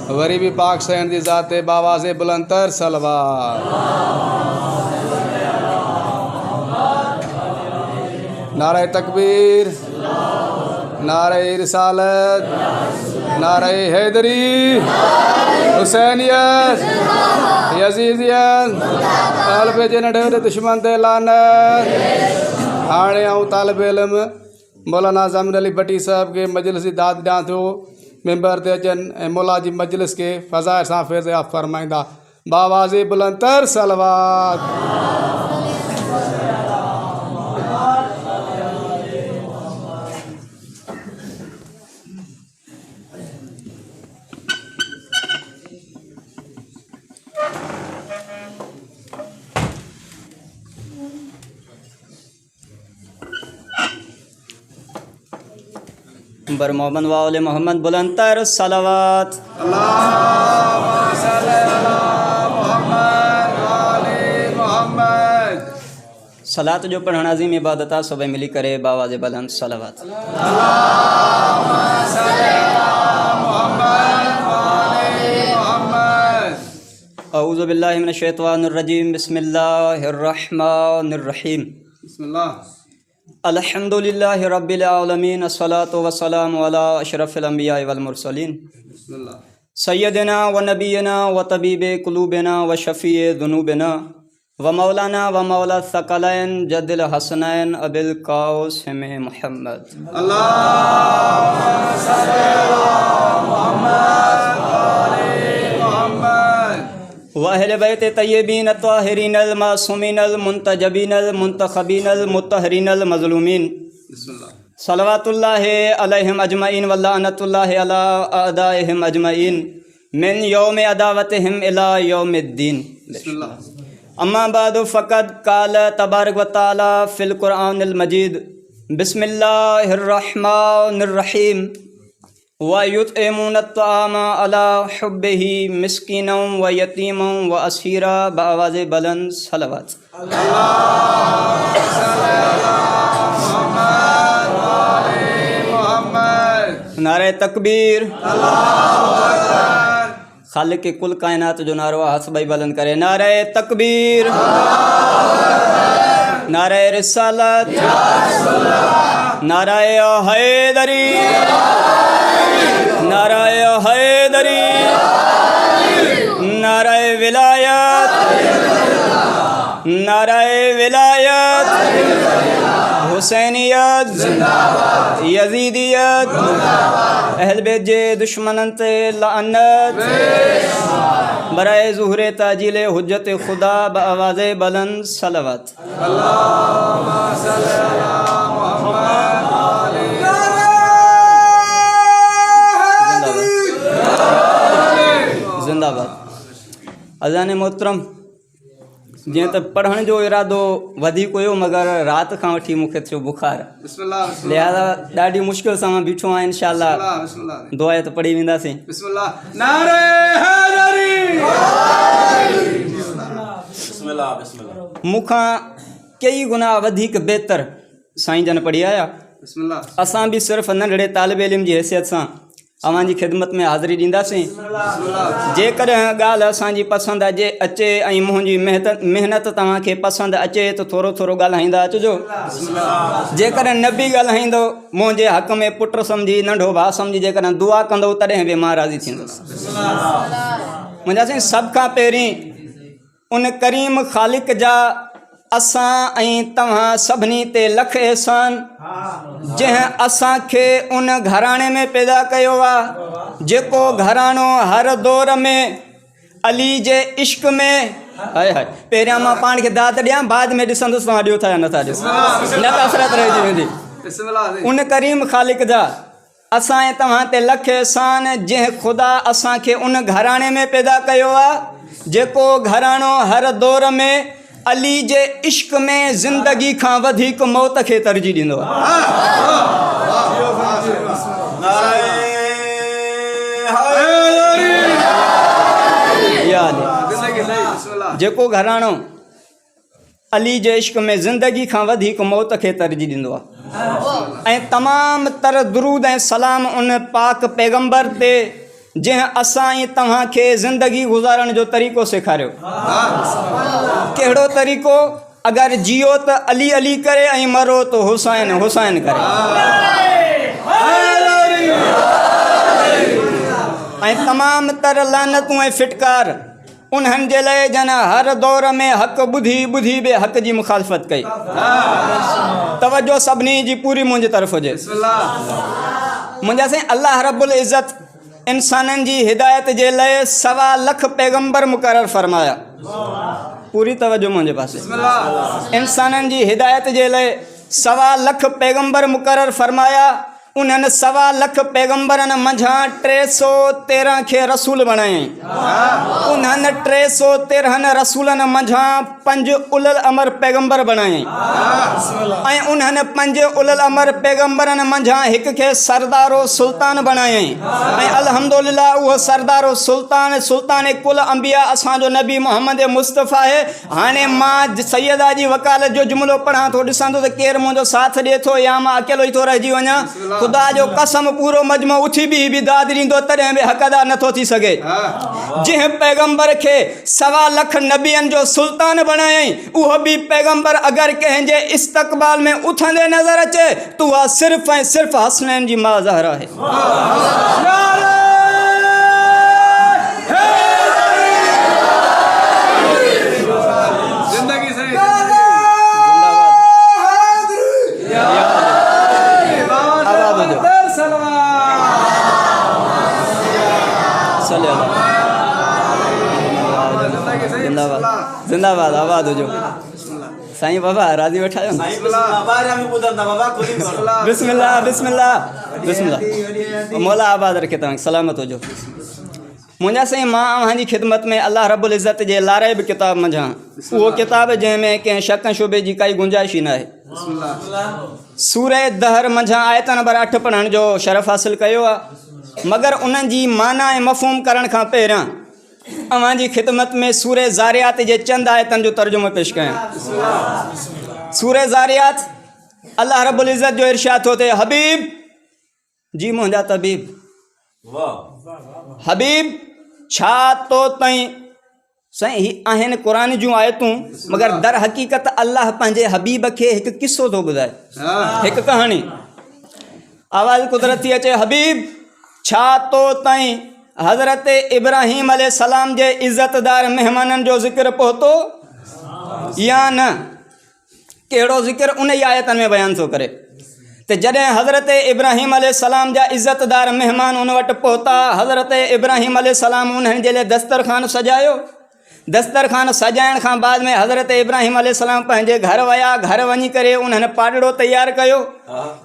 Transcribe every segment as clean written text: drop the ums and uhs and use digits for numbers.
वरी भी पाक सैन दी ज़ाते बावाज़े बुलंदतर सलवात। नारे तकबीर, नारे रिसालत, नारे हैदरी, हुसैनियत, यजीदियत, तालिब जिन ढेर दुश्मन ते लानत। हाणे आऊं तालिब इल्म मौलाना ज़मीर अली भट्टी साहब के मजलिस जी दाद ॾियां थो। मेंबर ते अचनि ऐं मौला जी मजलिस के फ़ज़ाइल सां फ़ैज़ फरमाईंदा। बावाज़े बुलंदतर सलवात। बर मोहम्मद वाले मोहम्मद बुलंदतर सलावत। सलात जो पढ़ना अज़ीम इबादत सब मिली करे बावाज़े बुलंद सलावत। औज़ु बिल्लाहि मिनश शैतानिर रजीम बिस्मिल्लाहिर रहमानिर रहीम। बिस्मिल्लाह। अल्हम्दुलिल्लाहि रब्बिल आलमीन अस्सलातु वस्सलामु अला अशरफिल अंबिया वल मुरसलीन सय्यदना व नबीना व तबीबे कुलूबना व शफ़ीए दुनूबना व मौलाना व मौला सकलैन जद्दिल हसनैन अबिल कासिम मुहम्मद। अल्लाहुम्मा सल्लि अला मुहम्मद व आले मुहम्मद व अहले बैत तय्यबीन अत्ताहिरीन अल मासूमीन अल मुंतजबीन अल मुंतखबीन अल मुत्तहरीन अल मज़लूमीन। सलवातुल्लाहि अलैहिम अजमईन व लानतुल्लाहि अला अदाइहिम अजमईन मिन यौम अदावतिहिम इला यौमिद्दीन। अम्मा बाद फ़क़द क़ाल तबारक व तआला फ़िल क़ुरआनिल मजीद बिस्मिल्लाहिर रहमानिर रहीम व युतइमून अत्ताअम अला हुब्बिही मिस्कीनम व यतीमम व असीरा बावाज़े बुलंद सलावत। नारे तकबीर, खालिक के कुल कायनात जो नारो हसबाई बुलंद करे। नारे तकबीर, नारे रिसालत, नारे हैदरी, नारे हैदरी, नारे विलायत, नारे विलायत, हुसैनियत, यजीदियत, अहल बैत जे दुश्मनन ते लानत, बराए ज़ुहरे ताजिले हुज्जत खुदा बावाज़े बुलंद सलावत। अल्लाहुम्मा सल्लि अला मुहम्मद व आले जिंदाबाद। अज़ान मोहतरम जीअं त पढ़ण जो इरादो वधीक हुयो मगर राति खां वठी मूंखे थियो बुखार, लिहाज़ा ॾाढी मुश्किल सां मां बीठो आहियां। इंशाअल्लाह दुआ त पढ़ी वेंदासीं। नारे हैदरी। मूंखां कई गुना वधीक बहितर साईं जन पढ़ी आया। असां बि सिर्फ़ु नंढड़े तालिब इल्म जी हैसियत सां अव्हां जी ख़िदमत में हाज़िरी ॾींदासीं। जेकॾहिं ॻाल्हि असांजी पसंदि अचे ऐं मुंहिंजी महिनत तव्हांखे पसंदि अचे त थोरो थोरो ॻाल्हाईंदा अचिजो। जेकॾहिं न बि ॻाल्हाईंदो मुंहिंजे हक़ में पुटु सम्झी नंढो भाउ सम्झी जेकॾहिं दुआ कंदो तॾहिं बि मां राज़ी थींदुसि। मुंहिंजा साईं सभ खां पहिरीं उन करीम ख़ालिक जा असां ऐं तव्हां सभिनी ते लख एहसान जंहिं असांखे उन घराणे में पैदा कयो आहे जेको घराणो हर दौर में अली जे इश्क में हाय हाय। पहिरियां मां पाण खे दाद ॾियां, बाद में ॾिसंदुसि तव्हां ॾियो था या नथा ॾियो, न त असरत रहिजी वेंदी। उन करीम ख़ालिक जा असां ऐं तव्हां ते लख एहसान जंहिं ख़ुदा असांखे उन घराणे में पैदा कयो आहे जेको घराणो हर दौर में अली जे इश्क में ज़िंदगी खां वधीक मौत खे तरजीह ॾींदो आहे। जेको घराणो अली जे इश्क में ज़िंदगी खां वधीक मौत खे तरजीह ॾींदो आहे। ऐं तमामु तर दुरूद ऐं सलाम उन पाक पैगंबर ते जंहिं असां ई तव्हांखे ज़िंदगी गुज़ारण जो तरीक़ो सेखारियो। कहिड़ो तरीक़ो? अगरि जियो त अली अली करे ऐं मरो त हुसैन हुसैन करे। ऐं तमामु तर लानतूं ऐं फिटकार उन्हनि जे लाइ जन हर दौर में हक़ ॿुधी ॿुधी बि हक़ जी मुखालफ़त कई। तवजो सभिनी जी पूरी मुंहिंजी तरफ़ हुजे। मुंहिंजा साईं अल्लाह रब्बुल इज़्ज़त इंसाननि जी हिदायत जे लाइ 1.25 लख पैगम्बर मुक़ररु फरमाया। पूरी तवजो मुंहिंजे पासे। इंसाननि जी हिदायत जे लाइ 1.25 लख पैगम्बर मुक़ररु फरमाया। उन्हनि 1.25 लख पैगम्बरनि मंझां 313 खे रसूल बणायईं। उन्हनि 313 रसूलनि मंझां 5 उलल अमर पैगम्बर बणायईं। ऐं उन्हनि 5 उलल अमर पैगम्बरनि मंझां हिक खे सरदारो सुल्तान बणायईं। ऐं अल्हम्दुलिल्लाह उहो सरदारो सुल्तान सुल्तान कुल अंबिया असांजो नबी मोहम्मद मुस्तफ़ा आहे। हाणे मां सैयदा जी वकालत जो जुमिलो पढ़ां थो, ॾिसां थो त केरु मुंहिंजो साथ ॾिए थो या मां अकेलो ई थो रहिजी वञा। ख़ुदा जो कसम पूरो मजमो उथी बि दाद ॾींदो तॾहिं बि हक़दार नथो थी सघे। जंहिं पैगम्बर खे 1.25 लख नबियनि जो सुल्तान बणायईं, उहो बि पैगम्बर अगरि कंहिंजे इस्तक़बाल में उथंदे नज़र अचे त उहा सिर्फ़ ऐं सिर्फ़ हसनैन जी मां ज़हरा आहे। जिंदाबाद आबाद हुजो। साईं बाबा राज़ी वेठा आहियो? बिस्मिल्लाह बिस्मिल्लाह बिस्मिल्लाह। मौला आबाद रखे तव्हां सलामत हुजो। मुंहिंजा साईं मां अव्हांजी ख़िदमत में अल्लाह रब्बुल इज़्ज़त जे लाराइब किताब मंझां उहो किताब जंहिंमें कंहिं शक शुबे जी काई गुंजाइश ई न आहे, सूरह दहर मंझां आयत नंबर 8 पढ़ण जो शरफ़ हासिल कयो आहे। मगर उन्हनि जी माना ऐं मफ़हूम करण खां पहिरियां अव्हांजी ख़िदमत में सूरह ज़ारियात जे चंद आयतनि जो तर्जुमो पेश कयां। सूरह ज़ारियात अल्लाह रब्बुल इज़्ज़त जो इरशाद थो थिए, हबीब जी मुंहिंजा तबीब, हबीब छा तो ताईं। साईं ही आहिनि क़ुरान जूं आयतूं, मगर दर हक़ीक़त अल्लाह पंहिंजे हबीब खे हिकु किस्सो थो ॿुधाए, हिकु कहाणी। आवाज़ कुदरती अचे, हबीब छा तो ताईं हज़रत इब्राहीम अलैहिस्सलाम जे इज़्ज़तदार महिमाननि जो ज़िक्र पहुतो या न? कहिड़ो ज़िक्र उन ई आयतनि में बयानु थो करे त जॾहिं हज़रत इब्राहीम अलैहिस्सलाम जा इज़्ज़तदार महिमान उन वटि पहुता, हज़रत इब्राहीम अलैहिस्सलाम उन्हनि जे लाइ दस्तरखान सजायो। दस्तरखान सजाइण खां बाद में हज़रत इब्राहीम अलैहिस्सलाम पंहिंजे घर विया। घर वञी करे उन्हनि पाड़ड़ो तयारु कयो,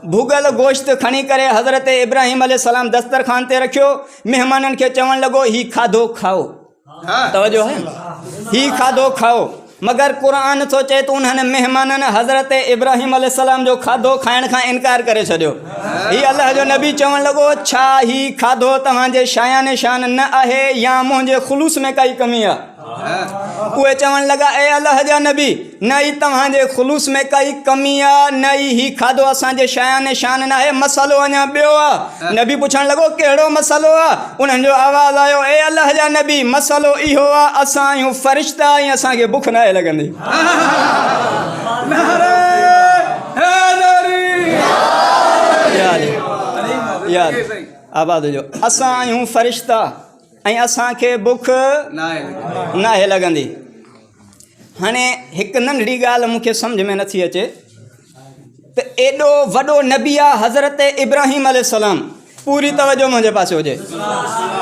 भुॻल गोश्त खणी करे हज़रत इब्राहीम अलैहिस्सलाम दस्तरखान ते रखियो। महिमाननि खे चवणु लॻो, ही खाधो खाओ। तवजो है, ही खाधो खाओ। मगर क़ुरान थो चए त उन्हनि महिमाननि हज़रत इब्राहीम अलैहिस्सलाम जो खाधो खाइण खां इनकार करे छॾियो। ही अल्लाह जो नबी चवणु लॻो, छा ही खाधो तव्हांजे शायान शान न आहे या मुंहिंजे ख़ुलूस में काई कमी आहे? उहे चवणु लॻा, ए अल्लाह जा नबी, न ई तव्हांजे ख़ुलूस में काई कमी आहे, न ई ही खाधो असांजे शायान शान न आहे, मसालो अञा ॿियो आहे। नबी पुछणु लॻो, कहिड़ो मसालो आहे? उन्हनि जो आवाज़ु आयो, ए अल्लाह जा नबी, मसालो इहो आहे, असां आहियूं फ़रिश्ता ऐं असांखे बुख न आहे लॻंदी। आबाद हुजो। असां आहियूं फ़रिश्ता ऐं असांखे बुख न आहे लॻंदी। हाणे हिकु नंढड़ी ॻाल्हि मूंखे सम्झ में नथी अचे त एॾो वॾो नबी आहे हज़रत इब्राहीम अलैहिस्सलाम। पूरी तवजो मुंहिंजे पासे हुजे,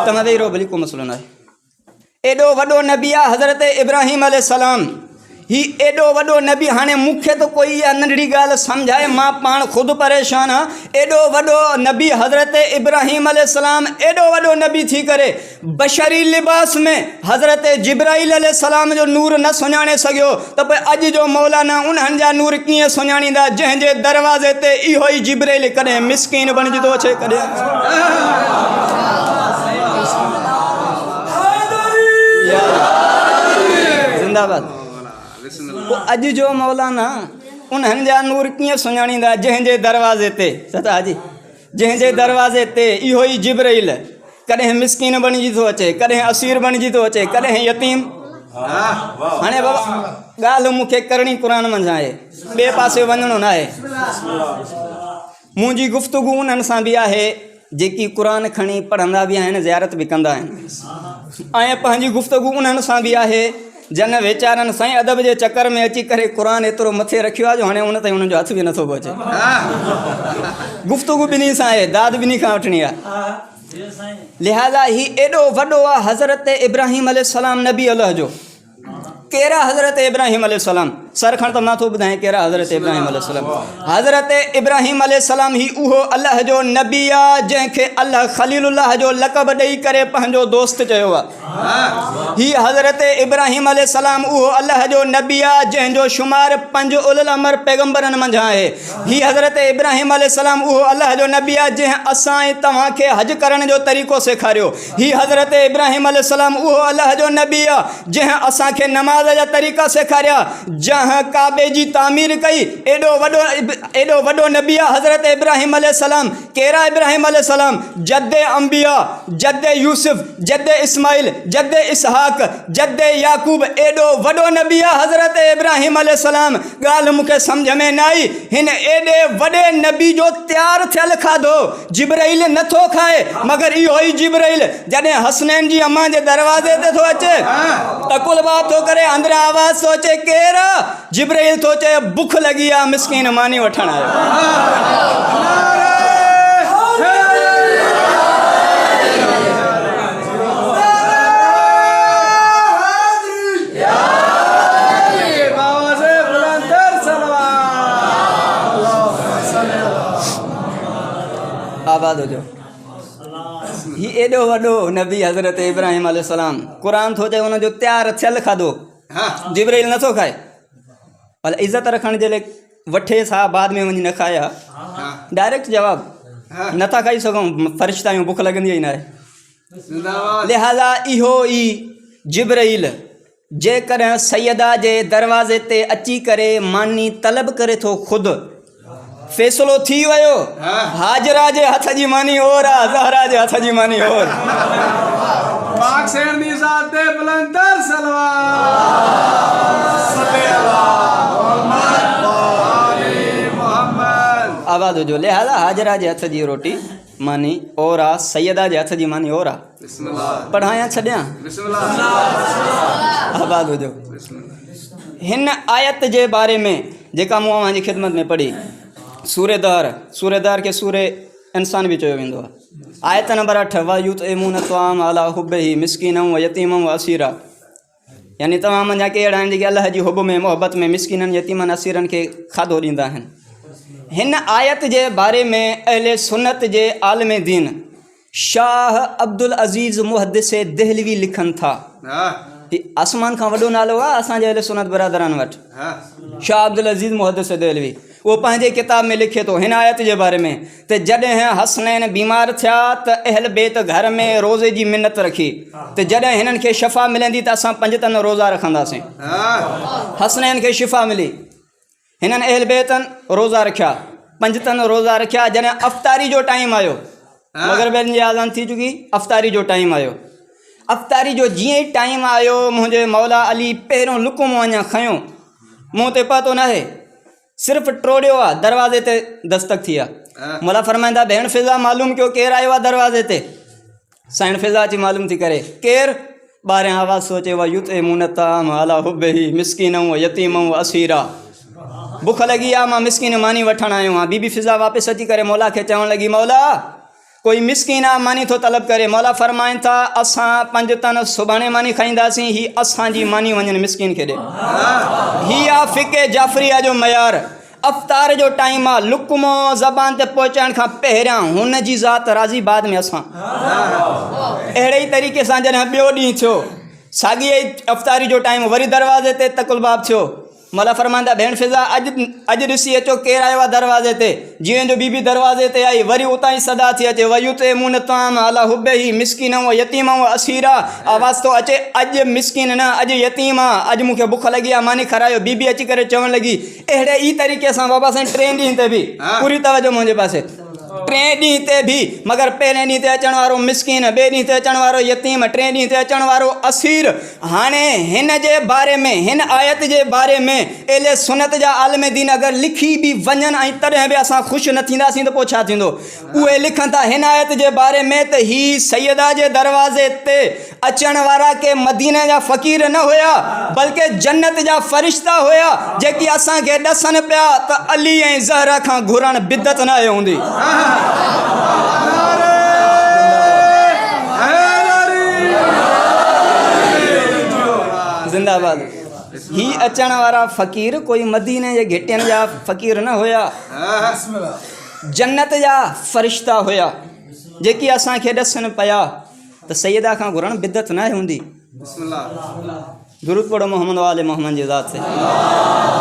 तव्हां वेही रहो भली, को मसइलो न आहे। एॾो वॾो नबी आहे हज़रत इब्राहीम अलैहिस्सलाम, ही एॾो वॾो नबी। हाणे मूंखे त कोई इहा नंढड़ी ॻाल्हि सम्झाए, मां पाण ख़ुदि परेशान आहियां। एॾो वॾो नबी हज़रत इब्राहीम अलैहिस्सलाम, एॾो वॾो नबी थी करे बशरी लिबास में हज़रत जिब्राईल अलैहिस्सलाम जो नूर न सुञाणे सघियो, त पोइ अॼु जो मौलाना उन्हनि जा नूर कीअं सुञाणींदा जंहिंजे दरवाज़े ते इहो ई जिब्राईल कॾहिं मिसकीन बणिजी थो अचे, कॾहिं ज़िंदाबाद। अॼु जो मौलाना उन्हनि जा नूर कीअं सुञाणींदा जंहिंजे दरवाज़े ते, सता जी, जंहिंजे दरवाज़े ते इहो ई जिब्राईल कॾहिं मिसकीन बणिजी थो अचे, कॾहिं असीर बणिजी थो अचे, कॾहिं यतीम। हाणे बाबा ॻाल्हि मूंखे करणी क़ुर मंझि आहे, ॿिए पासे वञिणो न आहे। मुंहिंजी गुफ़्तगू उन्हनि सां बि आहे जेकी क़ुर खणी पढ़ंदा बि आहिनि, ज़ियारत बि कंदा आहिनि, ऐं पंहिंजी गुफ़्तगू उन्हनि सां बि आहे जन वीचारनि साईं अदब जे चकर में अची करे क़ुर एतिरो मथे रखियो आहे जो हाणे उन ताईं उन्हनि जो हथ बि नथो पहुचे। गुफ़्तगू ॿिन्ही सां आहे, दाद ॿिन्ही खां वठणी आहे। लिहाज़ा ही एॾो वॾो आहे हज़रत इब्राहिम अलैहिस्सलाम नबी अल्लाह जो। कहिड़ा हज़रत इब्राहिम अलैहिस्सलाम? सर खण त मां थो ॿुधायां कहिड़ा हज़रत इब्राहिम अलैहिस्सलाम। हज़रत इब्राहिम अलैहिस्सलाम ही उहो अल्लाह जो नबी आहे जंहिंखे अल्लाह ख़लीलुल्लाह जो लक़ब ॾेई करे पंहिंजो दोस्त चयो आहे। ही हज़रत इब्राहिम अलैहिस्सलाम उहो अल्लाह जो नबी आहे जंहिंजो शुमार 5 उलुल अमर पैगम्बरनि मंझि आहे। ही हज़रत इब्राहिम अलैहिस्सलाम उहो अल्लाह जो नबी आहे जंहिं असां ऐं तव्हांखे हज करण जो तरीक़ो सेखारियो। ही हज़रत इब्राहिम अलैहिस्सलाम उहो अल्लाह जो नबी आहे जंहिं असांखे नमाज़ जा तरीक़ा सेखारिया, जंहिं काबे जी तामीर कई। एॾो वॾो नबी आहे हज़रत इब्राहिम अलैहिस्सलाम। कहिड़ा इब्राहिम अलैहिस्सलाम? जद्दे अंबिया, जद्दे यूसुफ, जद्दे इस्माइल, जद्दे इसहाक, जद्दे याकूब। एॾो वॾो नबी आहे हज़रत इब्राहिम अलैहिस्सलाम। ॻाल्हि मूंखे सम्झ में न आई, हिन एॾे वॾे नबी जो तयारु थियल खाधो जिब्राइल नथो खाए, मगर इहो ई जिब्राइल जॾहिं हसनैन जी अम्मा जे दरवाज़े ते थो अचे त कुलबात थो करे, अंदरां आवाज़ थो अचे केरु? जिब्राइल थो चए बुख लॻी आहे, मिसकीन मानी वठण आयो। आबाद हुजो। ही एॾो वॾो नबी हज़रत इब्राहिम अलैहिस्सलाम। क़ुर थो चए हुनजो तयारु थियल खाधो जिब्राइल नथो खाए। भले इज़त रखण जे लाइ वठे सा बाद में वञी न खाया, डायरेक्ट जवाब नथा खाई सघूं, फ़रिश्ता आहियूं, बुख लॻंदी ई न आहे। लिहाज़ा इहो ई जिब्राइल जेकॾहिं सैयदा जे दरवाज़े ते अची करे मानी तलब करे थो, ख़ुदि फ़ैसिलो थी वियो, हाजरा जे हथ जी मानी और आहे, ज़हरा जे हथ जी मानी और। पाक सेन दी ज़ात ते बुलंदर सलवात आवाज़ हुजो। लिहाज़ा हाजरा जे हथ जी रोटी मानी और आहे, सैयदा जे हथ जी मानी और आहे। पढ़ायां छॾियां? आवाज़ हुजो। हिन आयत जे बारे में जेका मूं अव्हांजी ख़िदमत में पढ़ी, सूरे दहर के सूरे इंसान भी चयो वेंदो आहे। आयत नंबर 8 वयुतइमून तआम अला हुब्बिही मिस्कीनन व यतीमन व असीरा। यानी तव्हां मंझां के अहिड़ा आहिनि जेके अल्लाह जी हुब में, मोहब्बत में मिस्कीननि, यतीमनि, असीरनि खे खाधो ॾींदा आहिनि। हिन आयत जे बारे में अहले सुन्नत जे आलिम दीन शाह अब्दुल अज़ीज़ मुहद्दिस दहलवी लिखनि था। आसमान खां वॾो नालो आहे असांजे अहले सुन्नत बरादरनि वटि, शाह अब्दुल अज़ीज़ मुहद्दिस दहलवी। वो पंहिंजे किताब में लिखे थो हिन आयत जे बारे में त जॾहिं हसनैन बीमार थिया त अहल बेत घर में रोज़े जी मिन्नत रखी त जॾहिं हिननि खे शफ़ा मिलंदी त असां 5 तन रोज़ा रखंदासीं। हसनैन खे शिफ़ा मिली, हिननि अहल बेतनि रोज़ा रखिया, 5 तन रोज़ा रखिया। जॾहिं अफ़्तारी जो टाइम आयो, मग़रिबनि जी आज़ान थी चुकी, अफ़्तारी जो टाइम आयो। अफ़्तारी जो जीअं ई टाइम आयो, मुंहिंजे मौला अली पहिरियों लुकुम अञा खयो, मूं ते पतो न आहे, सिर्फ़ु टोड़ियो आहे, दरवाज़े ते दस्तक थी आहे। मौला फरमाईंदा भेण फिज़ा मालूम कयो केरु आयो आहे दरवाज़े ते? साईं फिज़ा अची मालूम थी करे केरु? ॿारहें आवाज़ सोचे वयुतइमून तआम अला हुब्बिही मिस्कीनन व यतीमन व असीरा। बुख लॻी आहे, मां मिस्कीन मानी वठणु आयो आहियां। बीबी फिज़ा वापसि अची करे मौला खे चवणु लॻी, मौला कोई मिस्कीन आहे मानी थो तलब करे। मौला फरमाइनि था असां 5 तन सुभाणे मानी खाईंदासीं, ही असांजी मानी वञनि मिस्कीन खे ॾे। ही आहे फ़िक़े जाफ़रिया जो मयार। अफ़्तार जो टाइम आहे, लुकमो ज़बान ते पहुचाइण खां पहिरियां हुन जी ज़ात राज़ी, बाद में असां। अहिड़े ई तरीक़े सां जॾहिं ॿियो ॾींहुं थियो, साॻिए अफ़्तारी जो टाइम, वरी दरवाज़े ते तकुलबाब थियो। मौला फरमाईंदा भेण फिज़ा अॼु ॾिसी अचो केरु आयो आहे दरवाज़े ते। जीअं जो बीबी दरवाज़े ते आई, वरी उतां ई सदा थी अचे वयुतइमून तआम अला हुब्बिही मिस्कीनन व यतीमन व असीरा। आवाज़ थो अचे अॼु मिस्कीन न, अॼु यतीम आहे, अॼु मूंखे बुख लॻी आहे, मानी खारायो। बीबी अची करे चवणु लॻी। अहिड़े ई तरीक़े सां बाबा साईं 3 ॾींहं ते बि पूरी तवजो मुंहिंजे पासे, टे ॾींहं ते भी मगर पहिरें ॾींहं ते अचण वारो मिसकिन, ॿिए ॾींहं ते अचण वारो यतीम, टे ॾींहं ते अचण वारो असीर। हाणे हिन जे बारे में, हिन आयत जे बारे में एले सुनत जा आलम दीन अगरि लिखी बि वञनि ऐं तॾहिं बि असां ख़ुशि न थींदासीं त पोइ छा थींदो। उहे लिखनि था हिन आयत जे बारे में त ही सैयदा जे दरवाज़े ते अचण वारा के मदीने जा फ़क़ीर न हुया बल्कि जन्नत जा फ़रिश्ता हुया जेकी असांखे ॾसनि पिया त अली ऐं ज़हरा खां घुरण बिदत न आहे हूंदी। जिंदाबाद। ही अचण वारा फ़क़ीर कोई मदीने जे घिटियनि जा फ़क़ीर न हुया, जन्नत जा फ़रिश्ता हुया जेकी असांखे ॾसनि पिया त सैयदा खां घुरण बिदत न आहे हूंदी। दुरूद पढ़ो मोहम्मद वाले मोहम्मद जी ज़ात से।